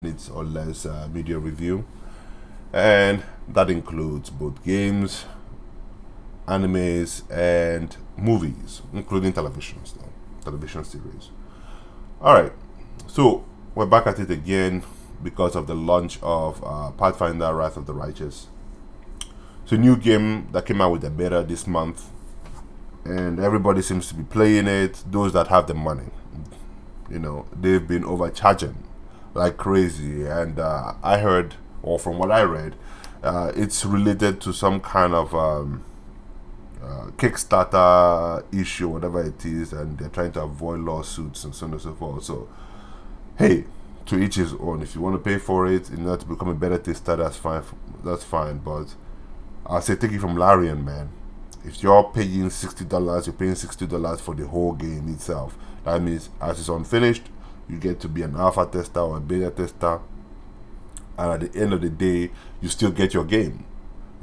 minutes or less media review, and that includes both games, animes, and movies, including television series. All right, so we're back at it again because of the launch of Pathfinder: Wrath of the Righteous. It's a new game that came out with a beta this month, and everybody seems to be playing it. Those that have the money, they've been overcharging like crazy. And I heard, or from what I read, it's related to some kind of Kickstarter issue, whatever it is, and they're trying to avoid lawsuits and so on and so forth. So, hey, to each his own. If you want to pay for it in order to become a better tester, that's fine. That's fine. But I'll say take it from Larian, man. If you're paying $60, you're paying $60 for the whole game itself. That means as it's unfinished, you get to be an alpha tester or a beta tester, and at the end of the day, you still get your game.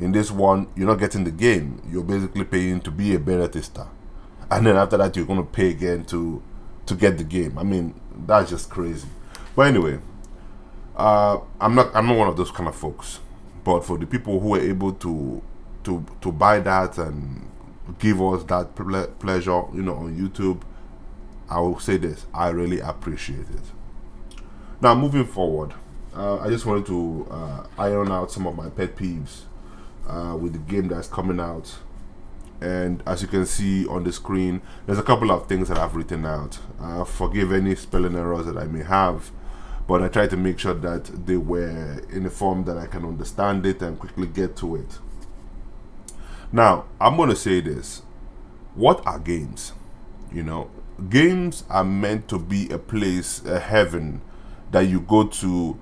In this one, you're not getting the game. You're basically paying to be a beta tester, and then after that, you're going to pay again to get the game. I mean, that's just crazy. But anyway, I'm not one of those kind of folks. But for the people who are able to buy that and give us that pleasure, on YouTube, I will say this: I really appreciate it. Now, moving forward, I just wanted to iron out some of my pet peeves with the game that's coming out. And as you can see on the screen, there's a couple of things that I've written out. Forgive any spelling errors that I may have, but I try to make sure that they were in a form that I can understand it and quickly get to it. Now, I'm going to say this. What are games? Games are meant to be a place, a heaven, that you go to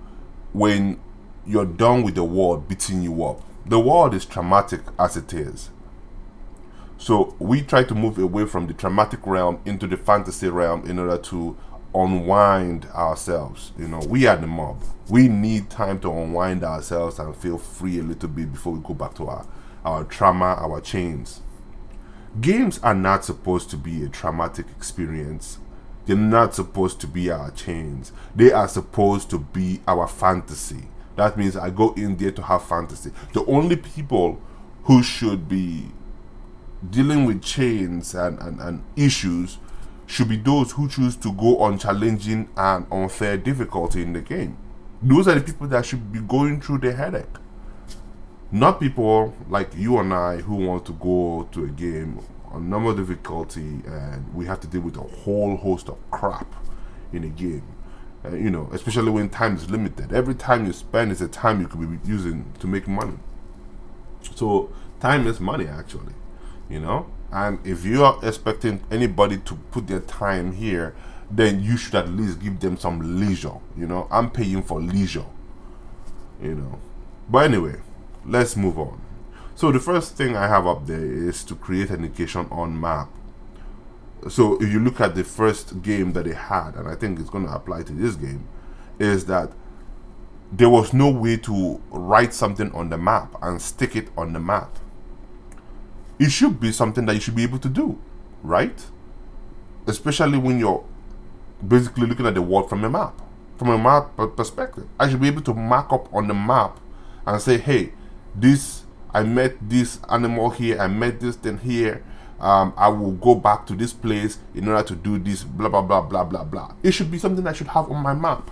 when you're done with the world beating you up. The world is traumatic as it is. So we try to move away from the traumatic realm into the fantasy realm in order to unwind ourselves. We are the mob. We need time to unwind ourselves and feel free a little bit before we go back to our trauma, our chains. Games are not supposed to be a traumatic experience. They're not supposed to be our chains. They are supposed to be our fantasy. That means I go in there to have fantasy. The only people who should be dealing with chains and issues should be those who choose to go on challenging and unfair difficulty in the game. Those are the people that should be going through the headache. Not people like you and I who want to go to a game on normal difficulty and we have to deal with a whole host of crap in a game. Especially when time is limited. Every time you spend is a time you could be using to make money. So time is money, actually. And if you are expecting anybody to put their time here, then you should at least give them some leisure. I'm paying for leisure. But anyway, let's move on. So the first thing I have up there is to create an indication on map. So if you look at the first game that they had, and I think it's going to apply to this game, is that there was no way to write something on the map and stick it on the map. It should be something that you should be able to do, right? Especially when you're basically looking at the world from a map perspective. I should be able to mark up on the map and say, hey, I met this animal here, I met this thing here, I will go back to this place in order to do this, blah, blah, blah, blah, blah, blah. It should be something I should have on my map.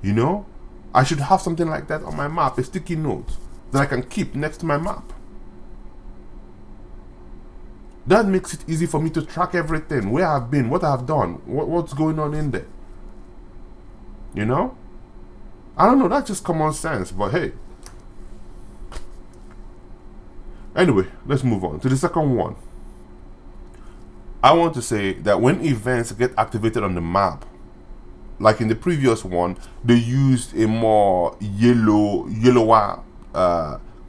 I should have something like that on my map, a sticky note that I can keep next to my map. That makes it easy for me to track everything, where I've been, what I've done, what's going on in there. I don't know, that's just common sense, but hey. Anyway, let's move on to the second one. I want to say that when events get activated on the map, like in the previous one, they used a more yellower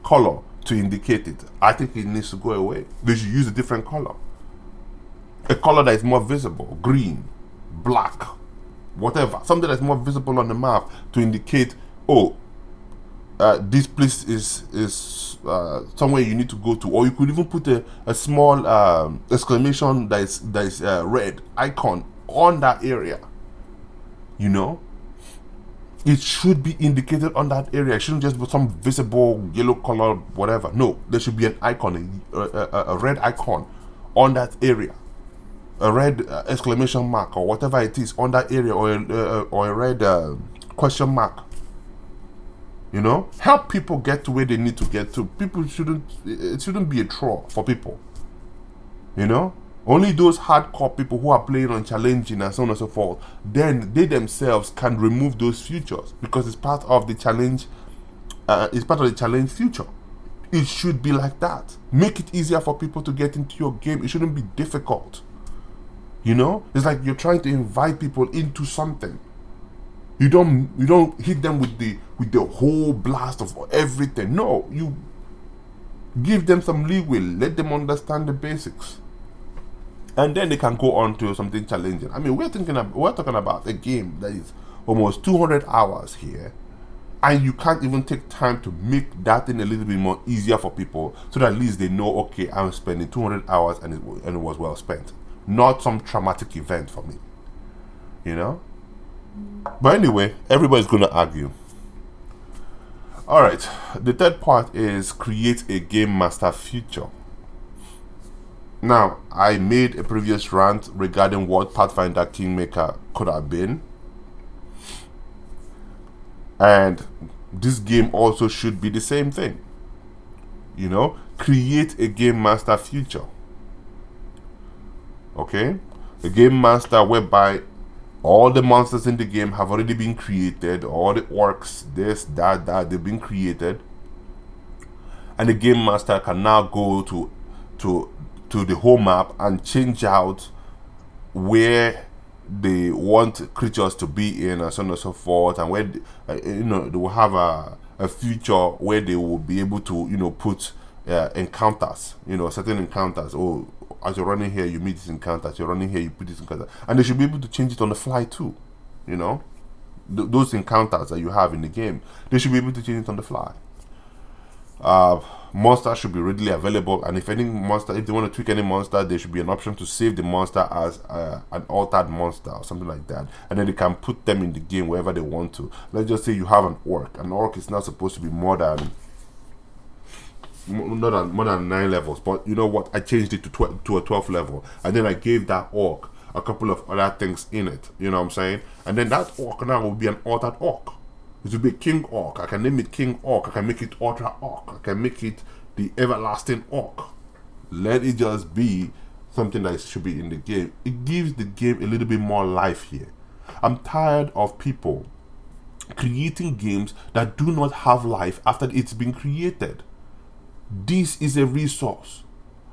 color to indicate it. I think it needs to go away. They should use a different color. A color that is more visible, green, black, whatever. Something that's more visible on the map to indicate, this place is somewhere you need to go to. Or you could even put a small exclamation that is, red icon on that area. it should be indicated on that area. It shouldn't just be some visible yellow color, whatever. No, there should be an icon, a red icon on that area, a red exclamation mark or whatever it is on that area, or a red question mark. You know, help people get to where they need to get to. People shouldn't. It shouldn't be a chore for people. You know, only those hardcore people who are playing on challenging and so on and so forth, then they themselves can remove those features because it's part of the challenge. It's part of the challenge feature. It should be like that. Make it easier for people to get into your game. It shouldn't be difficult. You know, it's like you're trying to invite people into something. You don't hit them with the whole blast of everything. No, you give them some leeway. Let them understand the basics, and then they can go on to something challenging. I mean, we're talking about a game that is almost 200 hours here, and you can't even take time to make that thing a little bit more easier for people, so that at least they know, okay, I'm spending 200 hours and it was well spent, not some traumatic event for me. You know. But anyway, everybody's going to argue. All right, the third part is create a game master feature. Now, I made a previous rant regarding what Pathfinder Kingmaker could have been. And this game also should be the same thing. You know, create a game master feature. Okay? A game master whereby all the monsters in the game have already been created, all the orcs, this, that, they've been created. And the game master can now go to the whole map and change out where they want creatures to be in and so on and so forth, and where they will have a feature where they will be able to put encounters, certain encounters. Oh, as you're running here, you meet this encounter. As you're running here, you put this encounter, and they should be able to change it on the fly too. Those encounters that you have in the game, they should be able to change it on the fly. Monsters should be readily available, and if they want to tweak any monster, there should be an option to save the monster as an altered monster or something like that, and then they can put them in the game wherever they want to. Let's just say you have an orc. An orc is not supposed to be more than 9 levels, but you know what? I changed it to a 12th level, and then I gave that orc a couple of other things in it. You know what I'm saying? And then that orc now will be an altered orc. It will be King Orc. I can name it King Orc. I can make it Ultra Orc. I can make it the Everlasting Orc. Let it just be something that should be in the game. It gives the game a little bit more life here. I'm tired of people creating games that do not have life after it's been created. This is a resource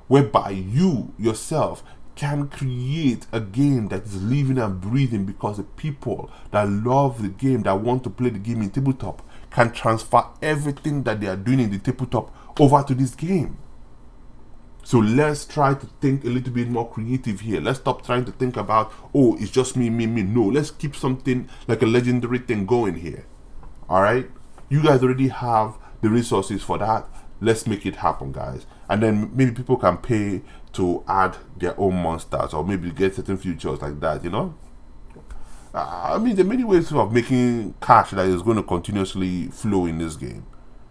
whereby you yourself can create a game that is living and breathing, because the people that love the game, that want to play the game in tabletop, can transfer everything that they are doing in the tabletop over to this game. So let's try to think a little bit more creative here. Let's stop trying to think about, oh, it's just me. No, let's keep something like a legendary thing going here. All right, you guys already have the resources for that. Let's make it happen, guys. And then maybe people can pay to add their own monsters, or maybe get certain features like that. I mean, there are many ways of making cash that is going to continuously flow in this game.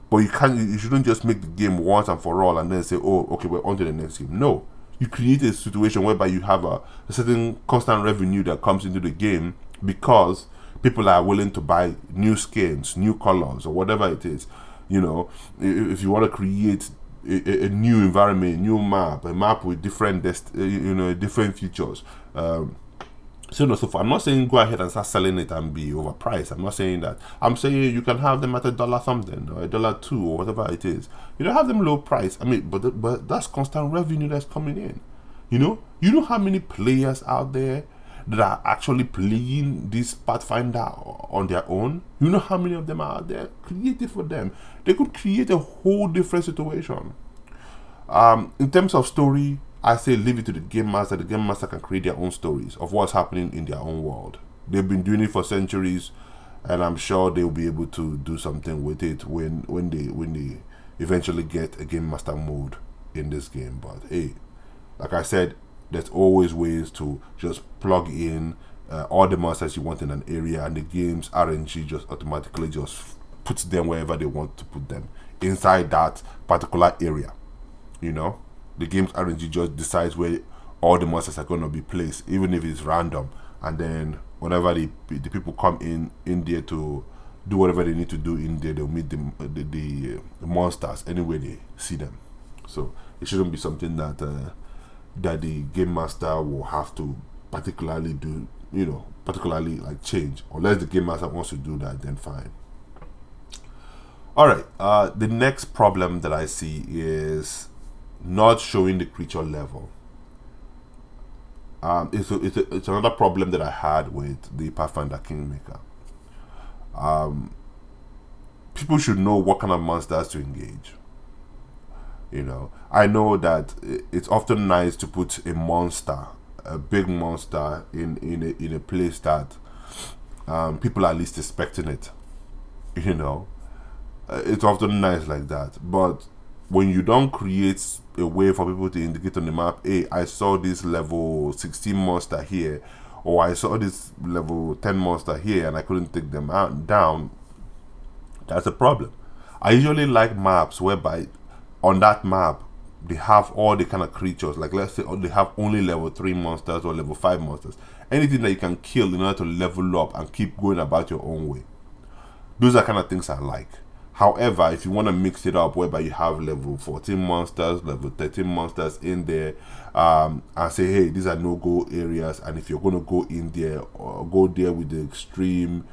But you shouldn't just make the game once and for all and then say, oh, okay, we're on to the next game. No, you create a situation whereby you have a certain constant revenue that comes into the game, because people are willing to buy new skins, new colors, or whatever it is. If you want to create a new environment, new map, a map with different different features, so on and so forth. I'm not saying go ahead and start selling it and be overpriced. I'm not saying that. I'm saying you can have them at $1 something, or $1.02, or whatever it is. You don't have them low price. I mean, but that's constant revenue that's coming in. You know how many players out there that are actually playing this Pathfinder on their own? You know how many of them are out there? Create it for them. They could create a whole different situation. In terms of story, I say leave it to the game master. The game master can create their own stories of what's happening in their own world. They've been doing it for centuries, and I'm sure they'll be able to do something with it when they eventually get a game master mode in this game. But hey, like I said, there's always ways to just plug in all the monsters you want in an area, and the game's RNG just automatically just puts them wherever they want to put them inside that particular area. You know, the game's RNG just decides where all the monsters are going to be placed, even if it's random. And then whenever the people come in there to do whatever they need to do in there, they'll meet the monsters anywhere they see them. So it shouldn't be something that that the game master will have to particularly do, particularly like change. Unless the game master wants to do that, then fine. All right. The next problem that I see is not showing the creature level. It's another problem that I had with the Pathfinder Kingmaker. People should know what kind of monsters to engage. I know that it's often nice to put a big monster, in a place that people are least expecting it. It's often nice like that. But when you don't create a way for people to indicate on the map, hey, I saw this level 16 monster here, or I saw this level 10 monster here, and I couldn't take them down, that's a problem. I usually like maps whereby on that map they have all the kind of creatures, like let's say they have only level 3 monsters or level 5 monsters, anything that you can kill in order to level up and keep going about your own way. Those are kind of things I like. However, if you want to mix it up whereby you have level 14 monsters, level 13 monsters in there, and say, hey, these are no-go areas, and if you're going to go in there, go there with the extreme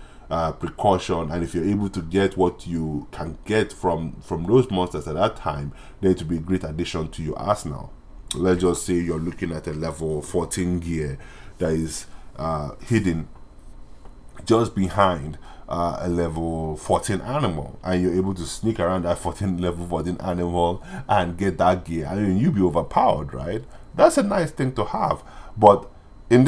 precaution, and if you're able to get what you can get from those monsters at that time, then it will be a great addition to your arsenal. Let's just say you're looking at a level 14 gear that is hidden just behind a level 14 animal, and you're able to sneak around that level 14 animal and get that gear. I mean, you'll be overpowered, right? That's a nice thing to have. But in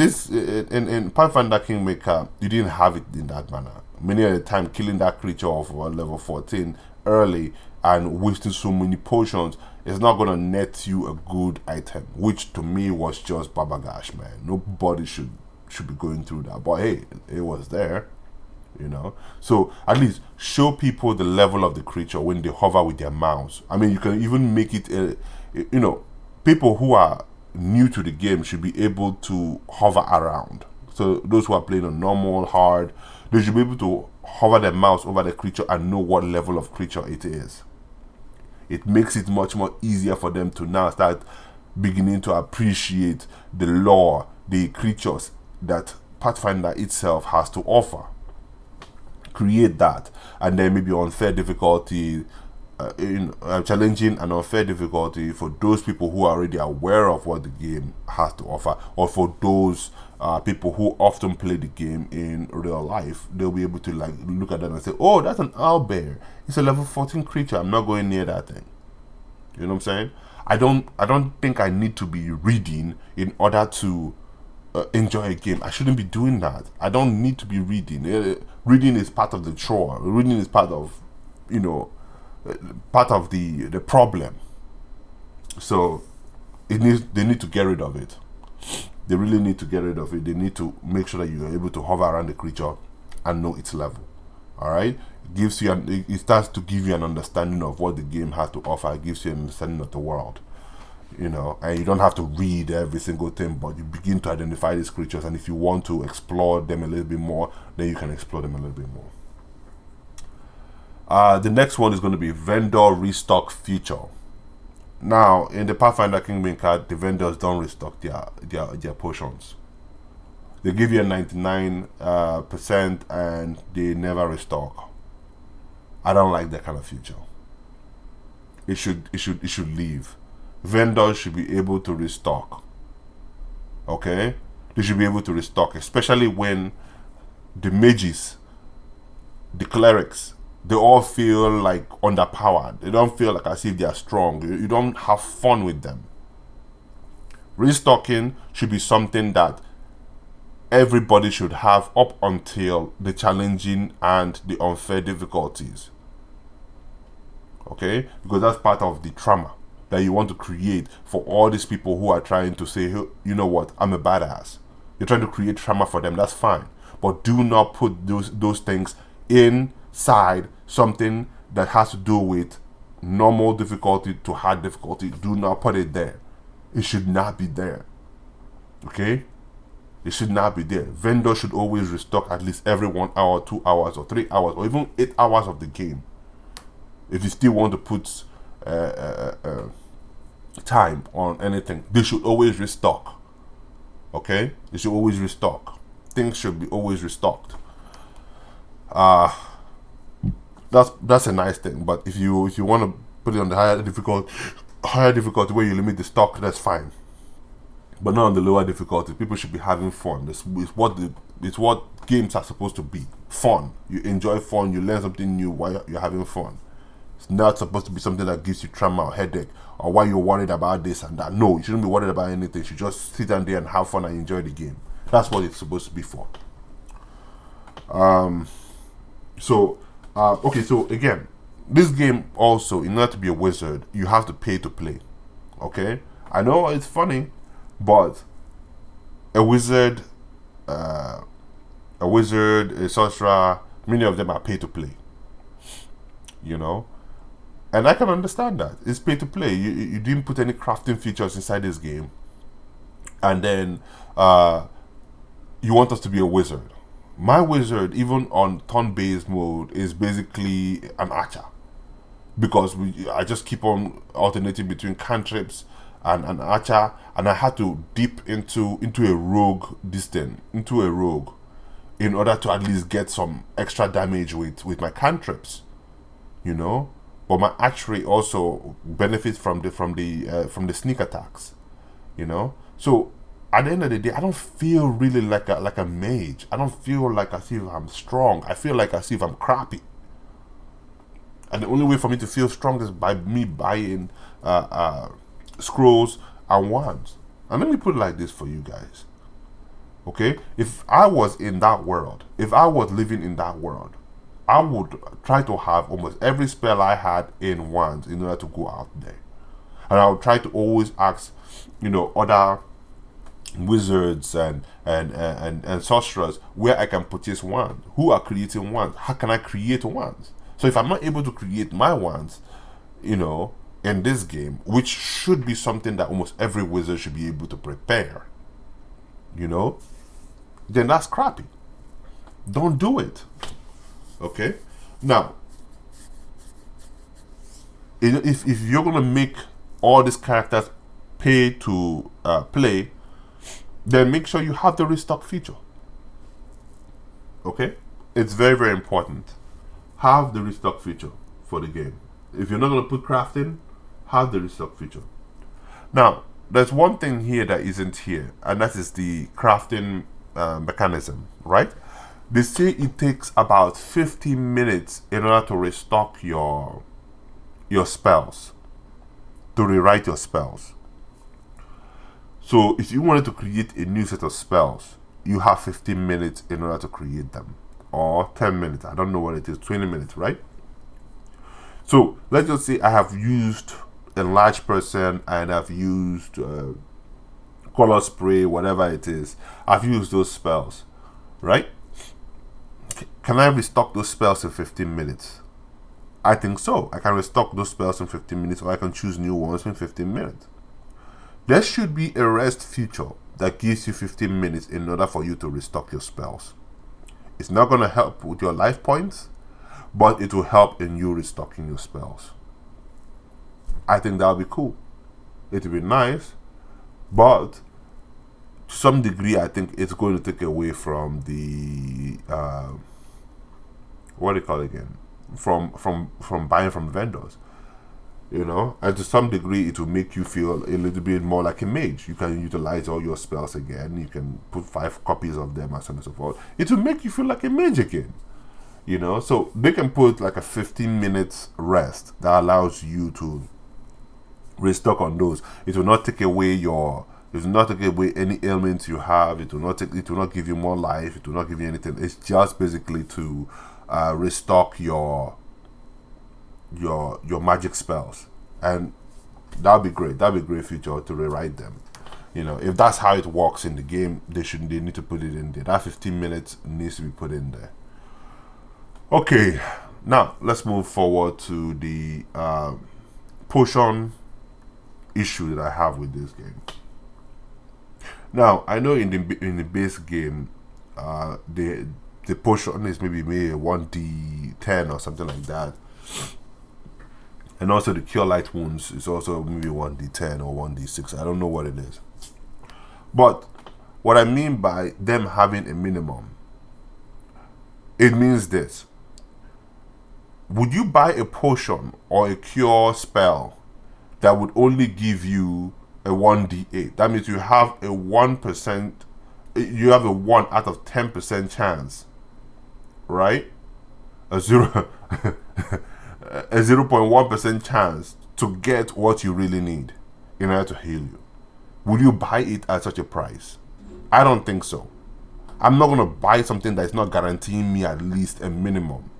Pathfinder Kingmaker, you didn't have it in that manner. Many of the time, killing that creature of level 14 early and wasting so many potions is not going to net you a good item, which to me was just babagash, man. Nobody should be going through that. But hey, it was there. So at least show people the level of the creature when they hover with their mouse. I mean, you can even make it people who are new to the game should be able to hover around. So those who are playing on normal, hard, they should be able to hover their mouse over the creature and know what level of creature it is. It makes it much more easier for them to now start beginning to appreciate the lore, the creatures that Pathfinder itself has to offer. Create that, and then maybe unfair difficulty, challenging and unfair difficulty for those people who are already aware of what the game has to offer, or for those people who often play the game in real life. They'll be able to like look at that and say, oh, that's an owlbear, it's a level 14 creature, I'm not going near that thing. You know what I'm saying? I don't think I need to be reading in order to enjoy a game. I shouldn't be doing that. I don't need to be reading. Reading is part of the chore. Reading is part of, part of the problem. So they need to get rid of it. They really need to get rid of it. They need to make sure that you are able to hover around the creature and know its level. All right, it starts to give you an understanding of what the game has to offer. It gives you an understanding of the world. And you don't have to read every single thing, but you begin to identify these creatures, and if you want to explore them a little bit more, then you can explore them a little bit more. The next one is going to be vendor restock feature. Now, in the Pathfinder Kingmaker, the vendors don't restock their potions. They give you a 99% and they never restock. I don't like that kind of feature. It should leave. Vendors should be able to restock. Okay? They should be able to restock, especially when the mages, the clerics, they all feel like underpowered. They don't feel like as if they are strong. You don't have fun with them. Restocking should be something that everybody should have up until the challenging and the unfair difficulties. Okay? Because that's part of the trauma that you want to create for all these people who are trying to say, hey, you know what, I'm a badass. you're trying to create trauma for them, that's fine. But do not put those things inside something that has to do with normal difficulty to hard difficulty. Do not put it there. It should not be there. Okay? It should not be there. Vendors should always restock at least every 1 hour, 2 hours, or 3 hours, or even 8 hours of the game. If you still want to put time on anything, they should always restock. Okay? They should always restock. Things should be always restocked. That's a nice thing. But if you want to put it on the higher difficulty where you limit the stock, that's fine. But not on the lower difficulty. People should be having fun. This is what games are supposed to be. Fun. You enjoy fun. You learn something new while you're having fun. It's not supposed to be something that gives you trauma or headache or why you're worried about this and that. No, you shouldn't be worried about anything. You should just sit down there and have fun and enjoy the game. That's what it's supposed to be for. Okay, so again, this game also, in order to be a wizard, you have to pay to play. Okay? I know it's funny, but a wizard, a sorcerer, many of them are pay to play. You know? And I can understand that. It's pay to play. You didn't put any crafting features inside this game. And then you want us to be a wizard. My wizard, even on turn-based mode, is basically an archer. Because I just keep on alternating between cantrips and an archer, and I had to dip into a rogue in order to at least get some extra damage with my cantrips, you know. But my archery also benefits from the sneak attacks, you know. So at the end of the day, I don't feel really like a mage. I don't feel like as if I'm strong. I feel like as if I'm crappy. And the only way for me to feel strong is by me buying scrolls and wands. And let me put it like this for you guys. Okay? If I was in that world, if I was living in that world, I would try to have almost every spell I had in wands in order to go out there. And I would try to always ask, you know, other wizards and sorcerers where I can purchase wands, who are creating wands, how can I create wands. So if I'm not able to create my wands, you know, in this game, which should be something that almost every wizard should be able to prepare, you know, then that's crappy. Don't do it. Okay? Now, if you're going to make all these characters pay to play, then make sure you have the restock feature. Okay? It's very, very important. Have the restock feature for the game. If you're not going to put crafting, have the restock feature. Now, there's one thing here that isn't here, and that is the crafting mechanism, right? They say it takes about 50 minutes in order to restock your spells, to rewrite your spells. So if you wanted to create a new set of spells, you have 15 minutes in order to create them, or 10 minutes. I don't know what it is, 20 minutes, right? So let's just say I have used Enlarge Person and I've used Color Spray, whatever it is. I've used those spells, right? Can I restock those spells in 15 minutes? I think so. I can restock those spells in 15 minutes, or I can choose new ones in 15 minutes. There should be a rest feature that gives you 15 minutes in order for you to restock your spells. It's not going to help with your life points, but it will help in you restocking your spells. I think that would be cool. It would be nice, but to some degree, I think it's going to take away from the what do you call it again? From buying from vendors, you know. And to some degree, it will make you feel a little bit more like a mage. You can utilize all your spells again. You can put 5 copies of them and so on and so forth. It will make you feel like a mage again, you know. So they can put like a 15 minutes rest that allows you to restock on those. It will not take away any ailments you have. It will not give you more life. It will not give you anything. It's just basically to restock your magic spells, and that'll be great. That'll be a great feature to rewrite them. You know, if that's how it works in the game, they need to put it in there. That 15 minutes needs to be put in there. Okay, now let's move forward to the potion issue that I have with this game. Now I know in the base game, the potion is maybe 1d10 or something like that, and also the cure light wounds is also maybe 1d10 or 1d6. I don't know what it is, but what I mean by them having a minimum, it means this: would you buy a potion or a cure spell that would only give you a 1d8? That means you have a 1%, you have a 1 out of 10% chance, right? A 0.1% chance to get what you really need in order to heal you. Would you buy it at such a price? I don't think so. I'm not going to buy something that's not guaranteeing me at least a minimum.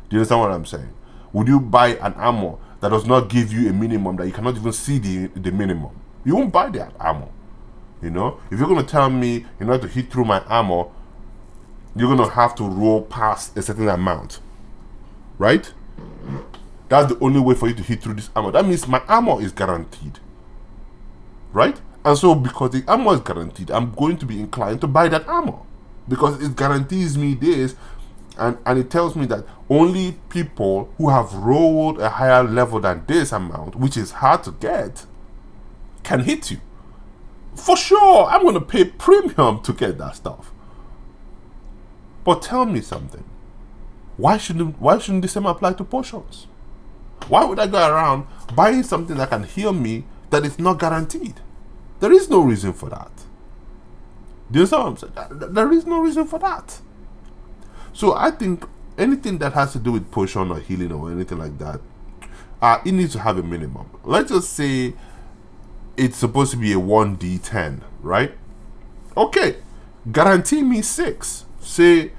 Do you understand what I'm saying? Would you buy an armor that does not give you a minimum, that you cannot even see the minimum? You won't buy that armor. You know, if you're going to tell me in order to hit through my armor, you're going to have to roll past a certain amount, right? That's the only way for you to hit through this armor. That means my armor is guaranteed, right? And so because the armor is guaranteed, I'm going to be inclined to buy that armor because it guarantees me this, and it tells me that only people who have rolled a higher level than this amount, which is hard to get, can hit you. For sure, I'm going to pay premium to get that stuff. But tell me something. Why shouldn't the same apply to potions? Why would I go around buying something that can heal me that is not guaranteed? There is no reason for that. Do you understand what I'm saying? There is no reason for that. So I think anything that has to do with potion or healing or anything like that, it needs to have a minimum. Let's just say it's supposed to be a 1d10, right? Okay, guarantee me 6. Say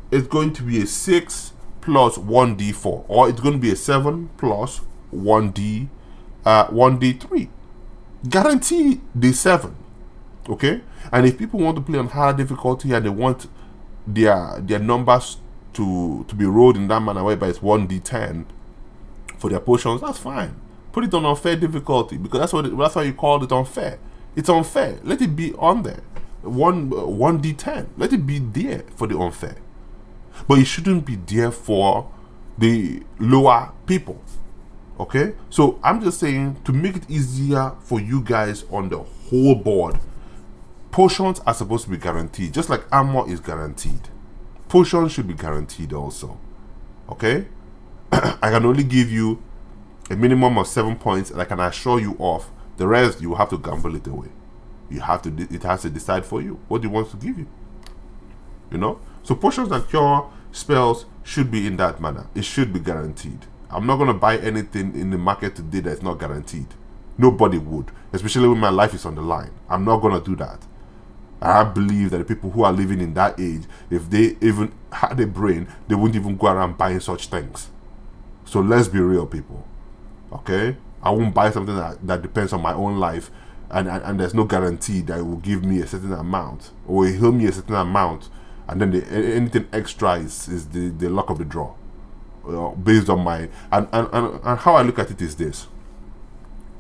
it's going to be a 6 plus 1d4, or it's going to be a 7 plus 1d3. Guarantee the 7, okay? And if people want to play on higher difficulty and they want their numbers to be rolled in that manner, whereby it's 1d10 for their potions, that's fine. Put it on unfair difficulty, because that's why you called it unfair. It's unfair. Let it be on there. 1d10. Let it be there for the unfair. But it shouldn't be there for the lower people. Okay? So I'm just saying, to make it easier for you guys on the whole board, potions are supposed to be guaranteed. Just like armor is guaranteed, potions should be guaranteed also. Okay? I can only give you a minimum of 7 points, and I can assure you of the rest. You have to gamble it away. It has to decide for you what it wants to give you. You know? So potions and cure spells should be in that manner. It should be guaranteed. I'm not going to buy anything in the market today that's not guaranteed. Nobody would, especially when my life is on the line. I'm not going to do that. I believe that the people who are living in that age, if they even had a brain, they wouldn't even go around buying such things. So let's be real, people. Okay? I won't buy something that depends on my own life, and there's no guarantee that it will give me a certain amount or heal me a certain amount, and then anything extra is the luck of the draw, based on my and how I look at it is this: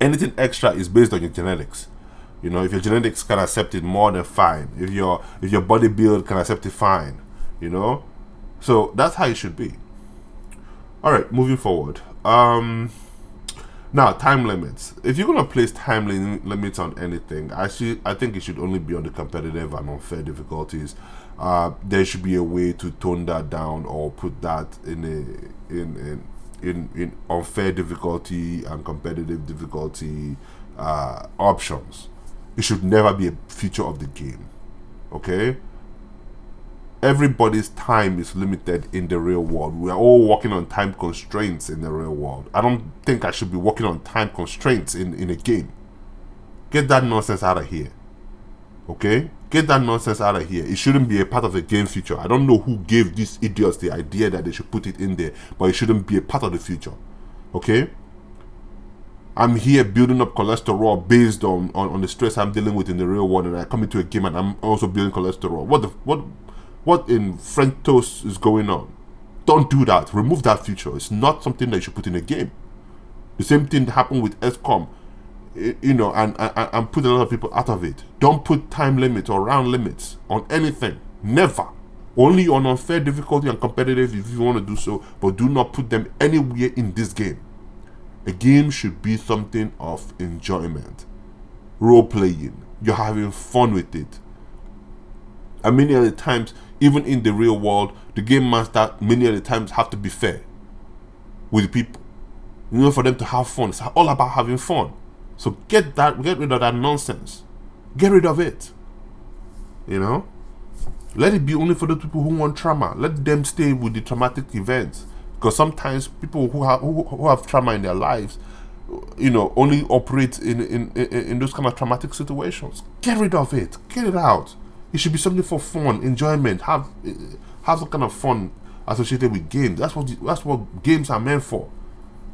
anything extra is based on your genetics. You know, if your genetics can accept it, more than fine. If your body build can accept it, fine. You know, so that's how it should be. All right, moving forward. Now, time limits. If you're gonna place time limits on anything, I think it should only be on the competitive and unfair difficulties. There should be a way to tone that down or put that in unfair difficulty and competitive difficulty options. It should never be a feature of the game. Okay? Everybody's time is limited in the real world. We are all working on time constraints in the real world. I don't think I should be working on time constraints in a game. Get that nonsense out of here. Okay? Get that nonsense out of here. It shouldn't be a part of the game feature. I don't know who gave these idiots the idea that they should put it in there, but it shouldn't be a part of the future. Okay? I'm here building up cholesterol based on the stress I'm dealing with in the real world, and I come into a game and I'm also building cholesterol. What in French toast is going on? Don't do that. Remove that feature. It's not something that you should put in a game. The same thing happened with XCOM, and put a lot of people out of it. Don't put time limits or round limits on anything. Never. Only on unfair difficulty and competitive if you want to do so, but do not put them anywhere in this game. A game should be something of enjoyment, role playing. You're having fun with it. And many of the times, even in the real world, the game master many of the times have to be fair with people. For them to have fun. It's all about having fun. So get rid of that nonsense. Get rid of it. Let it be only for the people who want trauma. Let them stay with the traumatic events. Because sometimes people who have trauma in their lives, only operate in those kind of traumatic situations. Get rid of it. Get it out. It should be something for fun, enjoyment. Have some kind of fun associated with games. That's what games are meant for.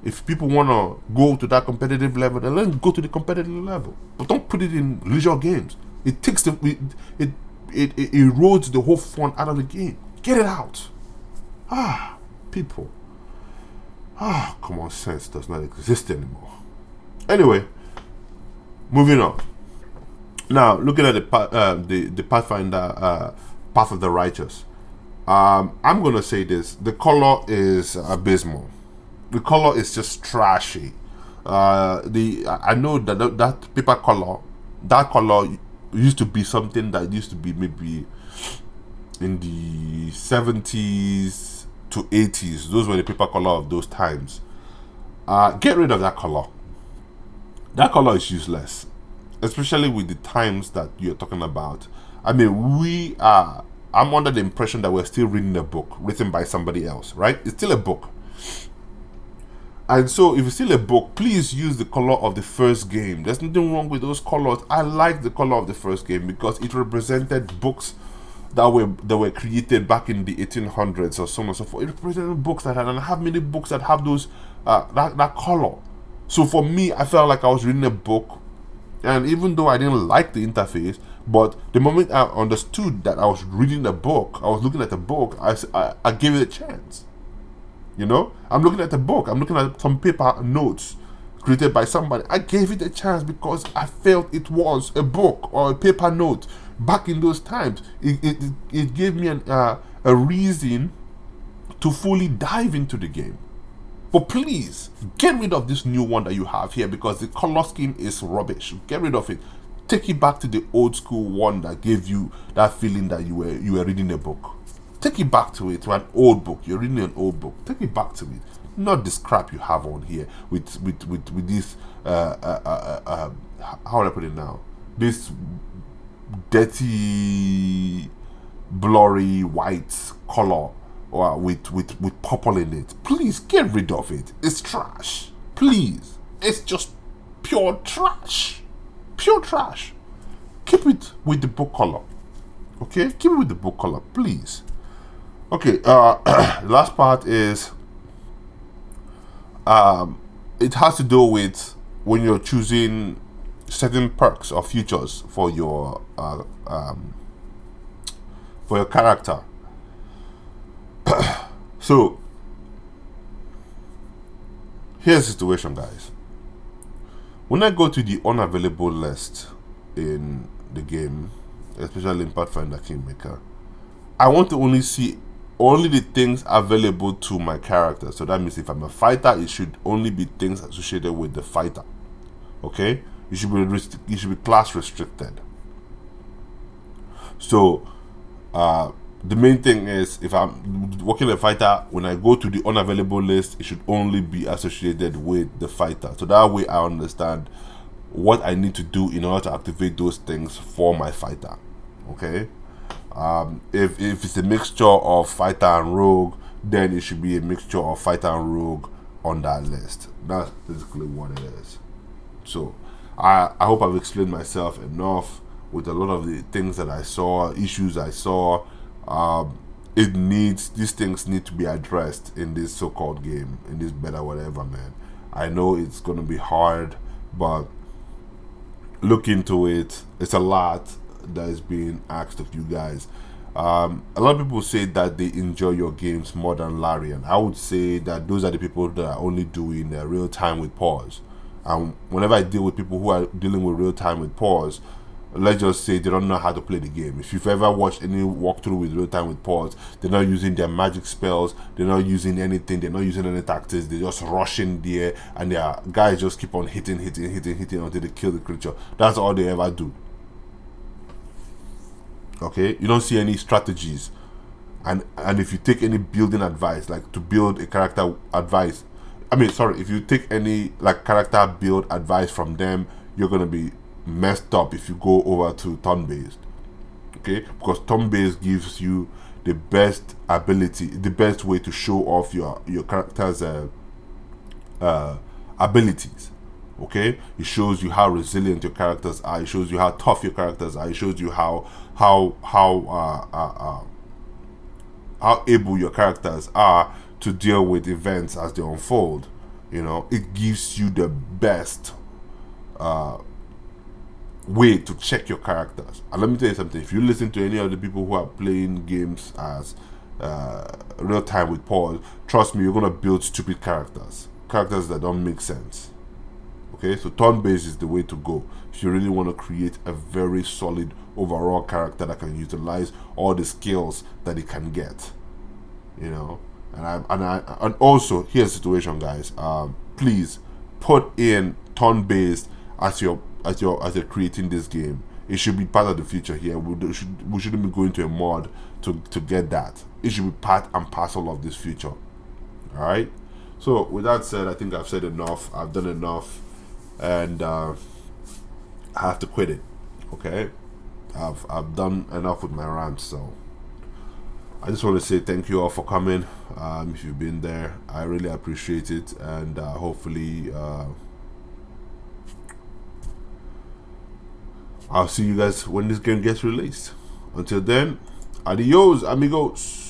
If people want to go to that competitive level, then let them go to the competitive level. But don't put it in leisure games. It erodes the whole fun out of the game. Get it out. People. Common sense does not exist anymore. Anyway, moving on. Now, looking at the Pathfinder Path of the Righteous, I'm gonna say this: the color is abysmal. The color is just trashy. I know that paper color, that color used to be something that used to be maybe in the 70s to 80s. Those were the paper color of those times. Get rid of that color. That color is useless, especially with the times that you're talking about. I mean, I'm under the impression that we're still reading a book written by somebody else, right? It's still a book. And so if it's still a book, please use the color of the first game. There's nothing wrong with those colors. I like the color of the first game because it represented books that were created back in the 1800s or so on and so forth. It represented books and I have many books that have those that color. So for me, I felt like I was reading a book, and even though I didn't like the interface, but the moment I understood that I was reading a book, I was looking at a book, I gave it a chance. I'm looking at the book. I'm looking at some paper notes created by somebody. I gave it a chance because I felt it was a book or a paper note. Back in those times, it gave me a reason to fully dive into the game. But please, get rid of this new one that you have here because the color scheme is rubbish. Get rid of it. Take it back to the old school one that gave you that feeling that you were reading a book. Take it back to it, to an old book. You're reading an old book. Take it back to it. Not this crap you have on here with this how do I put it now? This dirty, blurry white color or with purple in it. Please get rid of it. It's trash. Please. It's just pure trash. Pure trash. Keep it with the book color. Okay? Keep it with the book color, please. Okay, the last part is it has to do with when you're choosing certain perks or features for your character. So here's the situation, guys. When I go to the unavailable list in the game, especially in Pathfinder Kingmaker, I want to only see only the things available to my character. So that means if I'm a fighter, it should only be things associated with the fighter. Okay, you should be class restricted. So the main thing is, if I'm working a fighter, when I go to the unavailable list, it should only be associated with the fighter. So that way I understand what I need to do in order to activate those things for my fighter. Okay. If it's a mixture of fighter and rogue, then it should be a mixture of fighter and rogue on that list. That's basically what it is. So I hope I've explained myself enough with a lot of the things that I saw, issues I saw. These things need to be addressed in this so-called game, in this beta whatever, man. I know it's gonna be hard, but look into it. It's a lot that is being asked of you guys. A lot of people say that they enjoy your games more than Larry, and I would say that those are the people that are only doing real time with pause. And whenever I deal with people who are dealing with real time with pause, let's just say they don't know how to play the game. If you've ever watched any walkthrough with real time with pause, they're not using their magic spells, they're not using anything, they're not using any tactics, they're just rushing there, and their guys just keep on hitting until they kill the creature. That's all they ever do. Okay, you don't see any strategies. And if you take any building advice, like to build a character advice, I mean, sorry, if you take any like character build advice from them, you're gonna be messed up if you go over to turn based. Okay, because turn based gives you the best ability, the best way to show off your character's abilities. Okay, it shows you how resilient your characters are. It shows you how tough your characters are. It shows you how able your characters are to deal with events as they unfold. You know, it gives you the best way to check your characters. And let me tell you something: if you listen to any of the people who are playing games as real time with pause, trust me, you're gonna build stupid characters that don't make sense. Okay, so turn based is the way to go if you really want to create a very solid overall character that can utilize all the skills that it can get. You know, and also here's the situation, guys. Please put in turn based as you're creating this game. It should be part of the feature here. We shouldn't be going to a mod to get that. It should be part and parcel of this feature. All right. So with that said, I think I've said enough. I've done enough, and I have to quit it. Okay, I've done enough with my rants. So I just want to say thank you all for coming. If you've been there, I really appreciate it, and hopefully I'll see you guys when this game gets released. Until then, adios, amigos.